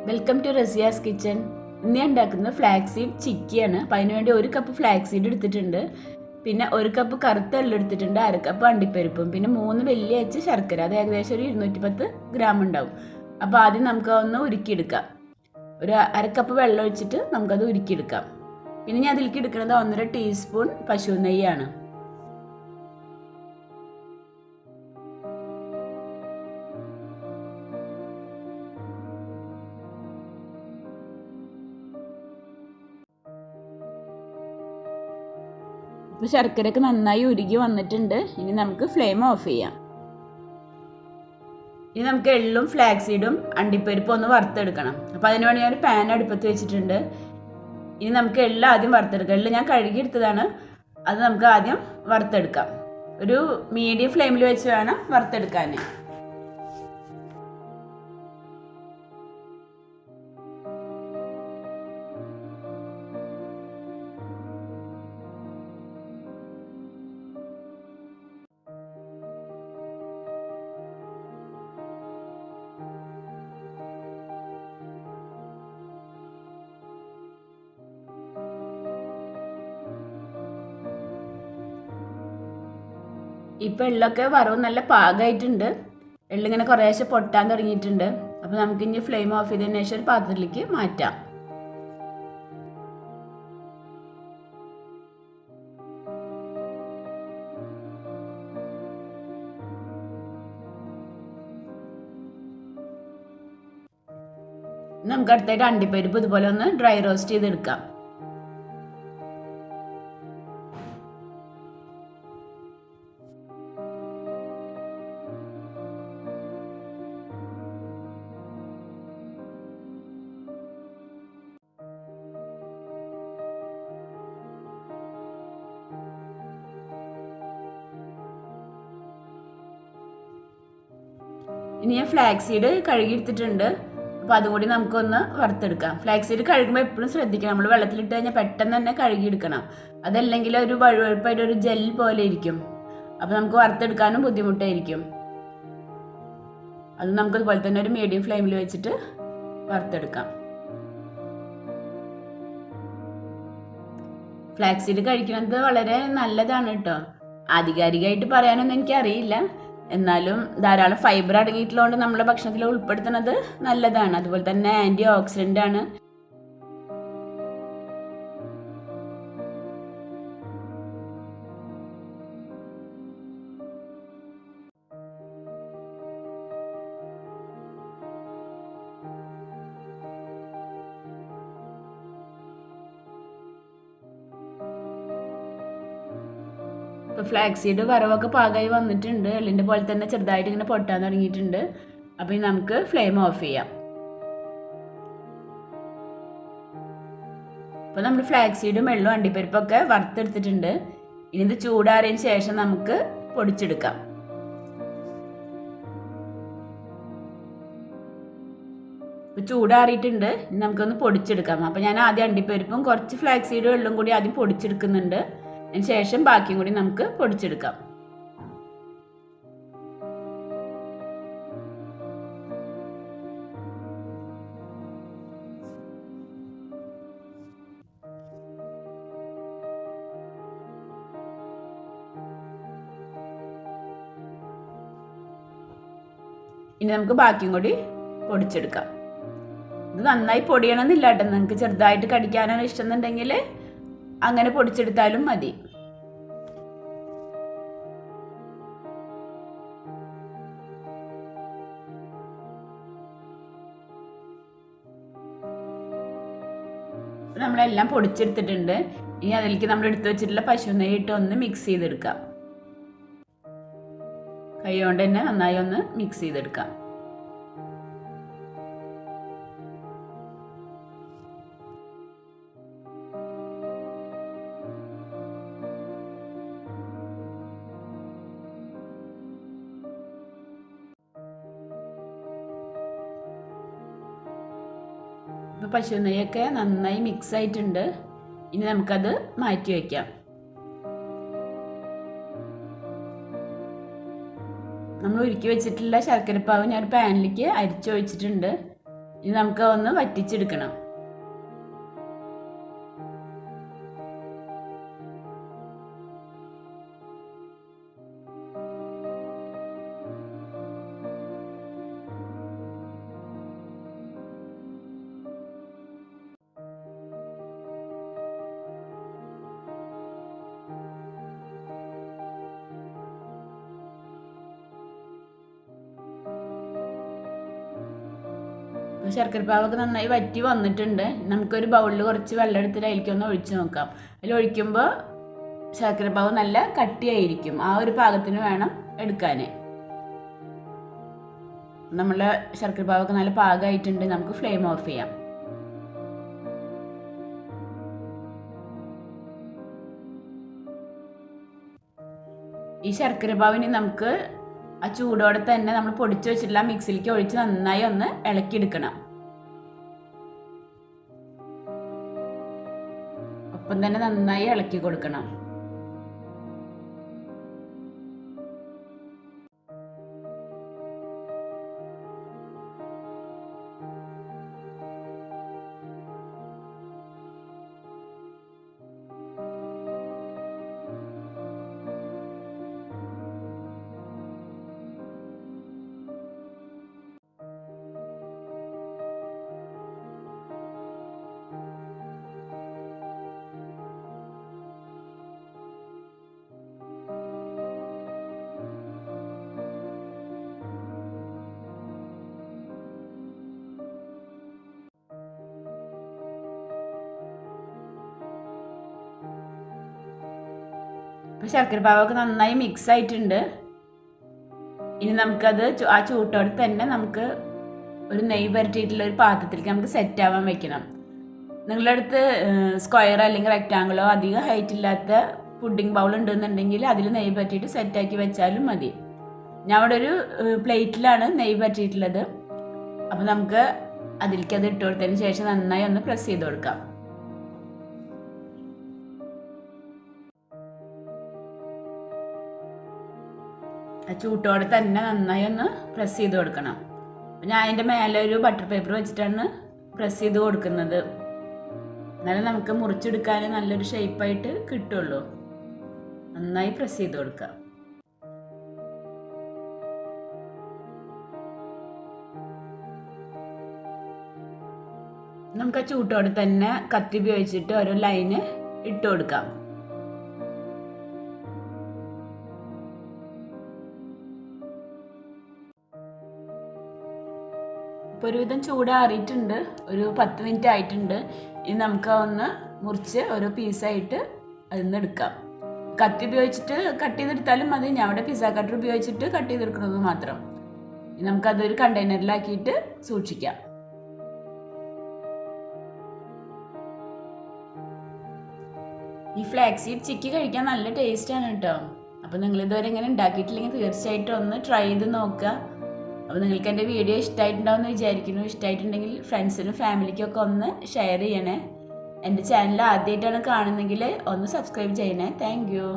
Welcome to Razia's kitchen. ഇന്ന് ഞാൻ ഉണ്ടാക്കുന്നത് ഫ്ലാക്സ് സീഡ് ചിക്കിയാണ്. അപ്പോൾ അതിനുവേണ്ടി 1 കപ്പ് ഫ്ലാക്സ് സീഡ് എടുത്തിട്ടുണ്ട്, പിന്നെ 1 കപ്പ് കറുത്ത എള്ള് എടുത്തിട്ടുണ്ട്, 1/2 കപ്പ് അണ്ടിപ്പരിപ്പും, പിന്നെ 3 വലിയ അച്ച് ശർക്കര. അത് ഏകദേശം ഒരു 210 ഗ്രാം ഉണ്ടാവും. അപ്പോൾ ആദ്യം നമുക്ക് ഒന്ന് ഉരുക്കിയെടുക്കാം. ഒരു 1/2 കപ്പ് വെള്ളം ഒഴിച്ചിട്ട് നമുക്കത് ഉരുക്കിയെടുക്കാം. പിന്നെ ഞാൻ അതിലേക്ക് എടുക്കുന്നത് 1.5 ടീസ്പൂൺ പശു നെയ്യാണ്. ഇപ്പോൾ ശർക്കരയൊക്കെ നന്നായി ഉരുകി വന്നിട്ടുണ്ട്. ഇനി നമുക്ക് ഫ്ലെയിം ഓഫ് ചെയ്യാം. ഇനി നമുക്ക് എള്ളും ഫ്ലാക്സ് സീഡും അണ്ടിപ്പരിപ്പും ഒന്ന് വറുത്തെടുക്കണം. അപ്പോൾ അതിന് വേണ്ടി ഞാൻ ഒരു പാൻ അടുപ്പത്ത് വെച്ചിട്ടുണ്ട്. ഇനി നമുക്ക് എള്ള് ആദ്യം വറുത്തെടുക്കാം. എള്ള് ഞാൻ കഴുകിയെടുത്തതാണ്. അത് നമുക്ക് ആദ്യം വറുത്തെടുക്കാം. ഒരു മീഡിയം ഫ്ലെയിമിൽ വെച്ച് വേണം വറുത്തെടുക്കാൻ. ഇപ്പം എള്ളൊക്കെ വറവ് നല്ല പാകമായിട്ടുണ്ട്. എള്ളിങ്ങനെ കുറേശ്ശെ പൊട്ടാൻ തുടങ്ങിയിട്ടുണ്ട്. അപ്പോൾ നമുക്ക് ഇനി ഫ്ലെയിം ഓഫ് ചെയ്തതിന് ശേഷം ഒരു പാത്രത്തിലേക്ക് മാറ്റാം. നമുക്ക് അടുത്തായിട്ട് അണ്ടിപ്പരിപ്പ് ഇതുപോലെ ഒന്ന് ഡ്രൈ റോസ്റ്റ് ചെയ്തെടുക്കാം. ഇനി ഞാൻ ഫ്ലാക്സ് സീഡ് കഴുകിയെടുത്തിട്ടുണ്ട്. അപ്പോൾ അതുകൂടി നമുക്കൊന്ന് വറുത്തെടുക്കാം. ഫ്ലാക്സ് സീഡ് കഴുകുമ്പോൾ എപ്പോഴും ശ്രദ്ധിക്കണം, നമ്മൾ വെള്ളത്തിലിട്ട് കഴിഞ്ഞാൽ പെട്ടെന്ന് തന്നെ കഴുകിയെടുക്കണം. അതല്ലെങ്കിൽ ഒരു വഴുവഴുപ്പായിട്ട് ഒരു ജെൽ പോലെ ഇരിക്കും. അപ്പോൾ നമുക്ക് വറുത്തെടുക്കാനും ബുദ്ധിമുട്ടായിരിക്കും. അത് നമുക്കതുപോലെ തന്നെ ഒരു മീഡിയം ഫ്ലെയിമിൽ വെച്ചിട്ട് വറുത്തെടുക്കാം. ഫ്ലാക്സ് സീഡ് കഴിക്കുന്നത് വളരെ നല്ലതാണ് കേട്ടോ. ആധികാരികമായിട്ട് പറയാനൊന്നും എനിക്കറിയില്ല. എന്നാലും ധാരാളം ഫൈബർ അടങ്ങിയിട്ടുള്ളതുകൊണ്ട് നമ്മുടെ ഭക്ഷണത്തിൽ ഉൾപ്പെടുത്തുന്നത് നല്ലതാണ്. അതുപോലെ തന്നെ ആൻറ്റി ഓക്സിഡൻ്റ് ആണ്. ഇപ്പോൾ ഫ്ലാക്സ് സീഡ് വറവൊക്കെ പാകമായി വന്നിട്ടുണ്ട്. എള്ളിൻ്റെ പോലെ തന്നെ ചെറുതായിട്ട് ഇങ്ങനെ പൊട്ടാൻ തുടങ്ങിയിട്ടുണ്ട്. അപ്പോൾ നമുക്ക് ഫ്ലെയിം ഓഫ് ചെയ്യാം. ഇപ്പോൾ നമ്മൾ ഫ്ലാക്സ് സീഡും എള്ളും അണ്ടിപ്പരിപ്പൊക്കെ വറുത്തെടുത്തിട്ടുണ്ട്. ഇനി ഇത് ചൂടാറിയതിന് ശേഷം നമുക്ക് പൊടിച്ചെടുക്കാം. ഇപ്പോൾ ചൂടാറിയിട്ടുണ്ട്. ഇനി നമുക്കൊന്ന് പൊടിച്ചെടുക്കാം. അപ്പോൾ ഞാൻ ആദ്യം അണ്ടിപ്പരിപ്പും കുറച്ച് ഫ്ലാക്സ് സീഡും എള്ളും കൂടി ആദ്യം പൊടിച്ചെടുക്കുന്നുണ്ട്. അതിന് ശേഷം ബാക്കിയും കൂടി നമുക്ക് പൊടിച്ചെടുക്കാം. ഇനി നമുക്ക് ബാക്കിയും കൂടി പൊടിച്ചെടുക്കാം. ഇത് നന്നായി പൊടിയണമെന്നില്ല കേട്ടോ. നിങ്ങൾക്ക് ചെറുതായിട്ട് കടിക്കാനാണ് ഇഷ്ടം എന്നുണ്ടെങ്കിൽ അങ്ങനെ പൊടിച്ചെടുത്താലും മതി. നമ്മളെല്ലാം പൊടിച്ചെടുത്തിട്ടുണ്ട്. ഇനി അതിലേക്ക് നമ്മൾ എടുത്തു വെച്ചിട്ടുള്ള പശു നെയ്യ് ഇട്ട് ഒന്ന് മിക്സ് ചെയ്തെടുക്കാം. കൈ കൊണ്ട് തന്നെ നന്നായി ഒന്ന് മിക്സ് ചെയ്തെടുക്കാം. ഇപ്പോൾ പശു നെയ്യൊക്കെ നന്നായി മിക്സ് ആയിട്ടുണ്ട്. ഇനി നമുക്കത് മാറ്റി വയ്ക്കാം. നമ്മൾ ഉരുക്കി വെച്ചിട്ടുള്ള ശർക്കരപ്പാവ് ഞാൻ പാനിലേക്ക് അരിച്ചൊഴിച്ചിട്ടുണ്ട്. ഇനി നമുക്ക് ഒന്ന് വറ്റിച്ചെടുക്കണം. ശർക്കരപ്പാവൊക്കെ നന്നായി വറ്റി വന്നിട്ടുണ്ട്. നമുക്കൊരു ബൗളിൽ കുറച്ച് വെള്ളം എടുത്തിട്ട് അതിലേക്കൊന്ന് ഒഴിച്ച് നോക്കാം. അതിൽ ഒഴിക്കുമ്പോൾ ശർക്കരപ്പാവ് നല്ല കട്ടിയായിരിക്കും. ആ ഒരു പാകത്തിന് വേണം എടുക്കാൻ. നമ്മളെ ശർക്കരപ്പാവൊക്കെ നല്ല പാകമായിട്ടുണ്ട്. നമുക്ക് ഫ്ലെയിം ഓഫ് ചെയ്യാം. ഈ ശർക്കരപ്പാവിന് നമുക്ക് ആ ചൂടോടെ തന്നെ നമ്മൾ പൊടിച്ചു വെച്ചിട്ടുള്ള മിക്സിയിലേക്ക് ഒഴിച്ച് നന്നായി ഒന്ന് ഇളക്കിയെടുക്കണം. ഒപ്പം തന്നെ നന്നായി ഇളക്കി കൊടുക്കണം. ഇപ്പോൾ ശർക്കരപ്പാവൊക്കെ നന്നായി മിക്സ് ആയിട്ടുണ്ട്. ഇനി നമുക്കത് ആ ചൂട്ടോടെ തന്നെ നമുക്ക് ഒരു നെയ്യ് പരട്ടിയിട്ടുള്ള ഒരു പാത്രത്തിലേക്ക് നമുക്ക് സെറ്റ് ആവാൻ വെക്കണം. നിങ്ങളുടെ അടുത്ത് സ്ക്വയർ അല്ലെങ്കിൽ റെക്റ്റാങ്കിളോ അധികം ഹൈറ്റ് ഇല്ലാത്ത പുഡിംഗ് ബൗൾ ഉണ്ടെന്നുണ്ടെങ്കിൽ അതിൽ നെയ്യ് പരട്ടിയിട്ട് സെറ്റാക്കി വെച്ചാലും മതി. ഞാൻ അവിടെ ഒരു പ്ലേറ്റിലാണ് നെയ്യ് പരട്ടിയിട്ടുള്ളത്. അപ്പോൾ നമുക്ക് അതിലേക്ക് അത് ഇട്ട് കൊടുത്തതിന് ശേഷം നന്നായി ഒന്ന് പ്രസ് ചെയ്ത് കൊടുക്കാം. ചൂട്ടോടെ തന്നെ നന്നായി ഒന്ന് പ്രസ് ചെയ്ത് കൊടുക്കണം. ഞാൻ അതിൻ്റെ മേലെ ഒരു ബട്ടർ പേപ്പർ വെച്ചിട്ടാണ് പ്രസ് ചെയ്ത് കൊടുക്കുന്നത്. എന്നാലും നമുക്ക് മുറിച്ചെടുക്കാൻ നല്ലൊരു ഷേപ്പായിട്ട് കിട്ടുള്ളൂ. നന്നായി പ്രസ് ചെയ്ത് കൊടുക്കാം. നമുക്ക് ആ ചൂട്ടോടെ തന്നെ കത്തി ഉപയോഗിച്ചിട്ട് ഓരോ ലൈന് ഇട്ട് കൊടുക്കാം. ഇപ്പോൾ ഒരുവിധം ചൂടാറിയിട്ടുണ്ട്. ഒരു 10 മിനിറ്റ് ആയിട്ടുണ്ട്. ഇനി നമുക്ക് ഒന്ന് മുറിച്ച് ഓരോ പീസായിട്ട് അതിൽ നിന്ന് എടുക്കാം. കത്തി ഉപയോഗിച്ചിട്ട് കട്ട് ചെയ്തെടുത്താലും മതി. ഞാൻ അവിടെ പിസ്സ കട്ടർ ഉപയോഗിച്ചിട്ട് കട്ട് ചെയ്തെടുക്കുന്നത് മാത്രം. ഇനി നമുക്കതൊരു കണ്ടെയ്നറിലാക്കിയിട്ട് സൂക്ഷിക്കാം. ഈ ഫ്ലാക്സ് സീഡ് ചിക്കി കഴിക്കാൻ നല്ല ടേസ്റ്റാണ് കേട്ടോ. അപ്പോൾ നിങ്ങളിതുവരെ ഇങ്ങനെ ഉണ്ടാക്കിയിട്ടില്ലെങ്കിൽ തീർച്ചയായിട്ടും ഒന്ന് ട്രൈ ചെയ്ത് നോക്കുക. അപ്പോൾ നിങ്ങൾക്ക് എൻ്റെ വീഡിയോ ഇഷ്ടമായിട്ടുണ്ടാവുമെന്ന് വിചാരിക്കുന്നു. ഇഷ്ടമായിട്ടുണ്ടെങ്കിൽ ഫ്രണ്ട്സിനും ഫാമിലിക്കും ഒക്കെ ഒന്ന് ഷെയർ ചെയ്യണേ. എൻ്റെ ചാനൽ ആദ്യമായിട്ടാണ് കാണുന്നതെങ്കിൽ ഒന്ന് സബ്സ്ക്രൈബ് ചെയ്യണേ. Thank you.